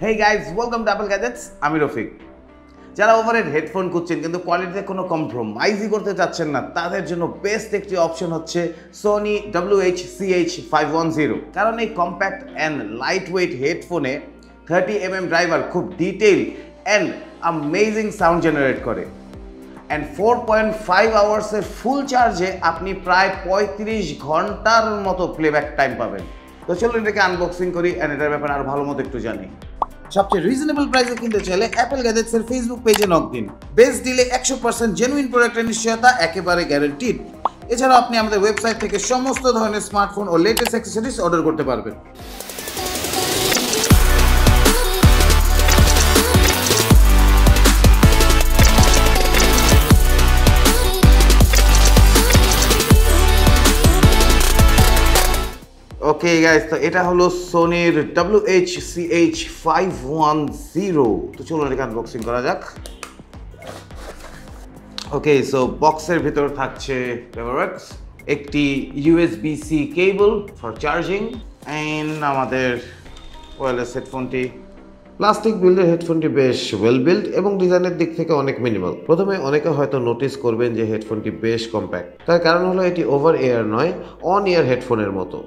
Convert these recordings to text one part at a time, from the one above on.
Hey guys, welcome to Apple Gadgets. আমি রফিক। যারা overhead headphone খুঁজছেন কিন্তু কোয়ালিটিতে কোনো কম্প্রোমাইজই করতে চাচ্ছেন না, তাদের জন্য বেস্ট একটি অপশন হচ্ছে Sony WH-CH510। কারণ এই কম্প্যাক্ট অ্যান্ড লাইট ওয়েট হেডফোনে 30mm ড্রাইভার খুব detail and amazing sound generate করে। অ্যান্ড 4.5 আওয়ার্সের ফুল চার্জে আপনি প্রায় 35 ঘন্টার মতো প্লেব্যাক টাইম পাবেন। তো চলুন এটাকে আনবক্সিং করি অ্যান্ড এটার ব্যাপারে আরো ভালো মতো একটু জানি। সবচেয়ে রিজনেবল প্রাইসে কিনতে চাইলে অ্যাপল গ্যাজেটসের ফেসবুক পেজে নক দিন। বেস্ট ডিলে 100% জেনুইন প্রোডাক্টের নিশ্চয়তা একেবারে গ্যারান্টিড। এছাড়াও আপনি আমাদের ওয়েবসাইট থেকে সমস্ত ধরনের স্মার্টফোন ও লেটেস্ট অ্যাক্সেসরিজ অর্ডার করতে পারবেন। ওকে গাইস, তো এটা হলো সোনির WH-CH510। তো চলুন এটাকে আনবক্সিং করা যাক। ওকে, সো বক্সের ভিতর থাকছে পেপারওয়ার্কস, একটি USB-C cable for charging and আমাদের ওয়্যারলেস হেডফোনটি। প্লাস্টিক বিল্ডের হেডফোনটি বেশ ওয়েল বিল্ড এবং ডিজাইনের দিক থেকে অনেক মিনিমাল। প্রথমে অনেকে হয়তো নোটিস করবেন যে হেডফোনটি বেশ কম্প্যাক্ট। তার কারণ হলো এটি ওভার এয়ার নয়, অন এয়ার হেডফোনের মতো।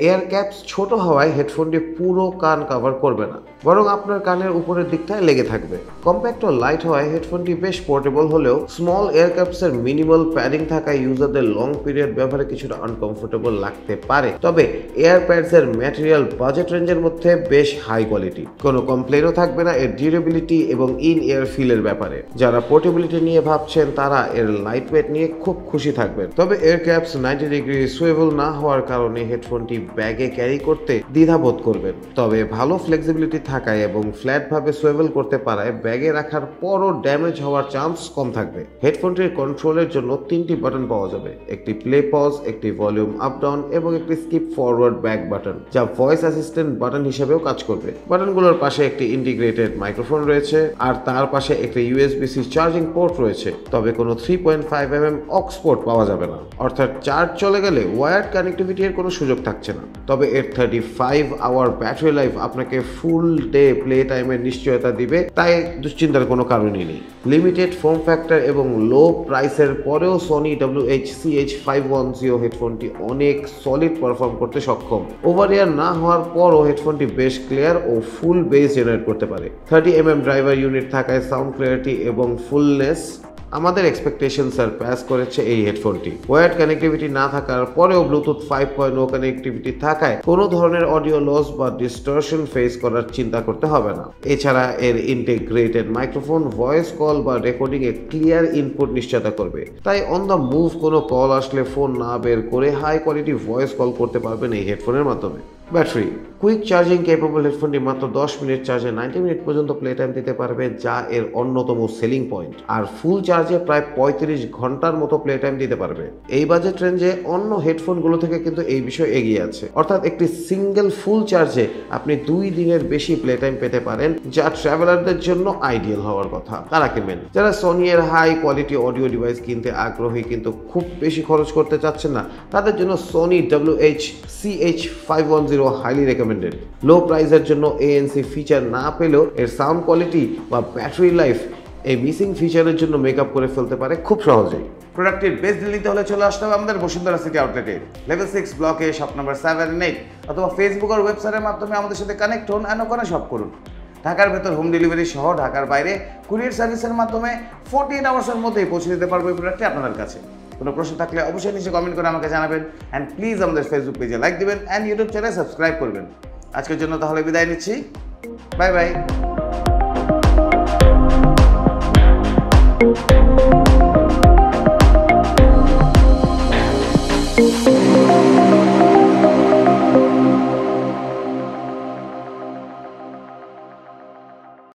এয়ার ক্যাপস ছোট হওয়ায় হেডফোনটি পুরো কান কভার করবে না, বরং আপনার কানের উপরের দিকটায় লেগে থাকবে। কম্প্যাক্ট ও লাইট হওয়ায় হেডফোনটি বেশ পোর্টেবল হলেও স্মল এয়ার ক্যাপসের মিনিমাল প্যাডিং থাকায় ইউজারদের লং পিরিয়ড ব্যবহারে কিছুটা আনকমফোর্টেবল লাগতে পারে। তবে এয়ার প্যাডসের ম্যাটেরিয়াল বাজেট রেঞ্জের মধ্যে বেশ হাই কোয়ালিটি। কোনো কমপ্লেনও থাকবে না এর ডিউরেবিলিটি এবং ইন এয়ার ফিলের ব্যাপারে। যারা পোর্টেবিলিটি নিয়ে ভাবছেন তারা এর লাইট ওয়েট নিয়ে খুব খুশি থাকবেন। তবে এয়ার ক্যাপস 90 ডিগ্রি সুইভেল না হওয়ার কারণে হেডফোনটি ব্যাগে ক্যারি করতে দ্বিধাবোধ করবেন। তবে ভালো ফ্লেক্সিবিলিটি থাকায় এবং ফ্ল্যাট ভাবে সুইভেল করতে পারায় ব্যাগে রাখার পরও ড্যামেজ হওয়ার চান্স কম থাকবে। হেডফোনটির কন্ট্রোলের জন্য 3টি বাটন পাওয়া যাবে, একটি প্লে পজ, একটি ভলিউম আপ ডাউন এবং একটি স্কিপ ফরওয়ার্ড ব্যাক বাটন, যা ভয়েস অ্যাসিস্ট্যান্ট বাটন হিসেবেও কাজ করবে। বাটনগুলোর পাশে একটি ইন্টিগ্রেটেড মাইক্রোফোন রয়েছে আর তার পাশে একটি USB-C চার্জিং পোর্ট রয়েছে। তবে কোনো 3.5mm অক্স পোর্ট পাওয়া যাবে না, অর্থাৎ চার্জ চলে গেলে ওয়্যার্ড কানেক্টিভিটি এর কোনো সুযোগ থাকছে না। তবে এর 35 আওয়ার ব্যাটারি লাইফ আপনাকে ফুল ডে প্লে টাইমের নিশ্চয়তা দিবে, তাই দুশ্চিন্তার কোনো কারণই নেই। লিমিটেড ফর্ম ফ্যাক্টর এবং লো প্রাইসের পরেও Sony WH-CH510 হেডফোনটি অনেক সলিড পারফর্ম করতে সক্ষম। ওভার এয়ার না হওয়ার পরও হেডফোনটি বেশ ক্লিয়ার ও ফুল বেস জেনারেট করতে পারে। 30mm ড্রাইভার ইউনিট থাকায় সাউন্ড ক্লিয়ারিটি এবং ফুলনেস আমাদের এক্সপেকটেশন সারপাস করেছে এই হেডফোনটি। ওয়্যার্ড কানেক্টিভিটি না থাকার পরেও ব্লুটুথ 5.0 কানেক্টিভিটি থাকায় কোনো ধরনের অডিও লস বা ডিস্টরশন ফেস করার চিন্তা করতে হবে না। এছাড়া এর ইন্টিগ্রেটেড মাইক্রোফোন ভয়েস কল বা রেকর্ডিং এ ক্লিয়ার ইনপুট নিশ্চয়তা করবে, তাই অন দ্য মুভ কোনো কল আসলে ফোন না বের করে হাই কোয়ালিটি ভয়েস কল করতে পারবেন এই হেডফোনের মাধ্যমে। ব্যাটারি কুইক চার্জিং কেপেবল হেডফোনটি মাত্র 10 মিনিট চার্জে 90 মিনিট পর্যন্ত প্লে টাইম দিতে পারবে, যা এর অন্যতম সেলিং পয়েন্ট। আর ফুল চার্জে প্রায় 35 ঘন্টার মতো প্লে টাইম দিতে পারবে। এই বাজেট রেঞ্জে অন্য হেডফোনগুলো থেকে কিন্তু এই বিষয় এগিয়ে আছে, অর্থাৎ একটি সিঙ্গেল ফুল চার্জে আপনি 2 দিনের বেশি প্লে টাইম পেতে পারেন, যা ট্রাভেলারদের জন্য আইডিয়াল হওয়ার কথা। কারা কিনবেন? যারা সোনি এর হাই কোয়ালিটি অডিও ডিভাইস কিনতে আগ্রহী কিন্তু খুব বেশি খরচ করতে চাচ্ছেন না, তাদের জন্য Sony WH-CH510 হাইলি রেকমেন্ডেড। লো প্রাইসের জন্য ANC ফিচার না পেলেও এর সাউন্ড কোয়ালিটি বা ব্যাটারি লাইফ এই মিসিং ফিচারের জন্য মেকআপ করে ফেলতে পারে খুব সহজেই। প্রোডাক্টের বেস্ট ডিল নিতে হলে চলে আসতে হবে আমাদের বসুন্ধরা সিটি আউটলেটে, লেভেল 6 ব্লকে, শপ নাম্বার 7 and 8, অথবা ফেসবুক আর ওয়েবসাইটের মাধ্যমে আমাদের সাথে কানেক্ট হন অ্যান্ড ওখানে শপ করুন। ঢাকার ভেতর হোম ডেলিভারি সহ ঢাকার বাইরে কুরিয়ার সার্ভিসের মাধ্যমে 48 আওয়ার্সের মধ্যেই পৌঁছে দিতে পারবো এই প্রোডাক্টটি আপনাদের কাছে। কোনো প্রশ্ন থাকলে অবশ্যই নিচে কমেন্ট করে আমাকে জানাবেন অ্যান্ড প্লিজ আমাদের ফেসবুক পেজে লাইক দিবেন অ্যান্ড ইউটিউব চ্যানেলে সাবস্ক্রাইব করবেন। আজকের জন্য তাহলে বিদায় নিচ্ছি, বাই বাই।